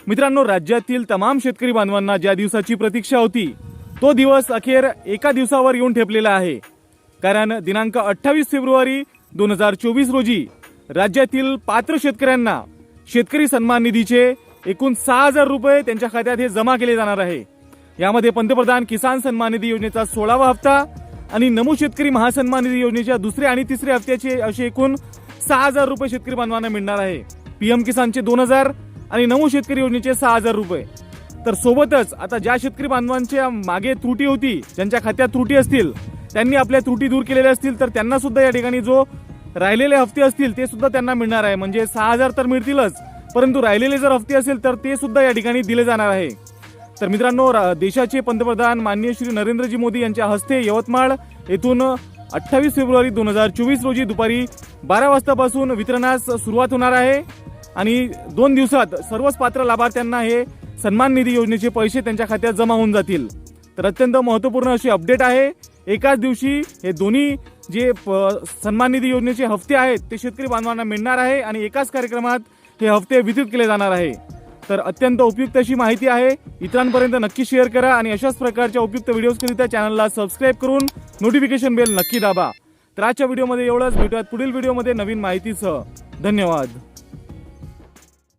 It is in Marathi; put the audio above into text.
मित्रांनो, राज्यातील तमाम शेतकरी बांधवांना ज्या दिवसाची प्रतीक्षा होती तो दिवस अखेर एका दिवसावर येऊन ठेपलेला आहे। कारण दिनांक 28 फेब्रुवारी 2024 रोजी राज्यातील पात्र शेतकऱ्यांना शेतकरी सन्मान निधीचे एकूण 6,000 रुपये त्यांच्या खात्यात हे जमा केले जाणार आहे। यामध्ये पंतप्रधान किसान सन्मान निधी योजनेचा 16वा हप्ता आणि नमो शेतकरी महासन्मान निधी योजनेच्या दुसऱ्या आणि तिसऱ्या हप्त्याचे असे एकूण 6,000 रुपये शेतकरी बांधवांना मिळणार आहे। पीएम किसानचे 2,000 आणि नमो शेतकरी योजनेचे 6,000 रुपये। तर सोबतच आता ज्या शेतकरी बांधवांच्या मागे त्रुटी होती, ज्यांच्या खात्यात त्रुटी असतील, त्यांनी आपल्या त्रुटी दूर केलेल्या असतील तर त्यांना सुद्धा या ठिकाणी जो राहिलेले हप्ते असतील ते सुद्धा त्यांना मिळणार आहे। म्हणजे 6,000 तर मिळतीलच, परंतु राहिलेले जर हप्ते असेल तर ते सुद्धा या ठिकाणी दिले जाणार आहे। तर मित्रांनो, देशाचे पंतप्रधान माननीय श्री नरेंद्रजी मोदी यांच्या हस्ते यवतमाळ येथून 28 फेब्रुवारी 2024 रोजी दुपारी 12 वाजतापासून वितरणास सुरुवात होणार आहे आणि 2 दिवसात सर्वच पात्र लाभार्थ्यांना हे सन्मान निधी योजनेचे पैसे त्यांच्या खात्यात जमा होऊन जातील। तर अत्यंत महत्त्वपूर्ण अशी अपडेट आहे। एकाच दिवशी हे दोन्ही जे सन्मान निधी योजनेचे हप्ते आहेत ते शेतकरी बांधवांना मिळणार आहे आणि एकाच कार्यक्रमात हे हप्ते वितरित केले जाणार आहे। तर अत्यंत उपयुक्त अशी माहिती आहे, इतरांपर्यंत नक्की शेअर करा आणि अशाच प्रकारच्या उपयुक्त व्हिडिओजकरिता चॅनलला सबस्क्राईब करून नोटिफिकेशन बेल नक्की दाबा। तर आजच्या व्हिडिओमध्ये एवढंच, भेटूयात पुढील व्हिडिओमध्ये नवीन माहितीसह। धन्यवाद।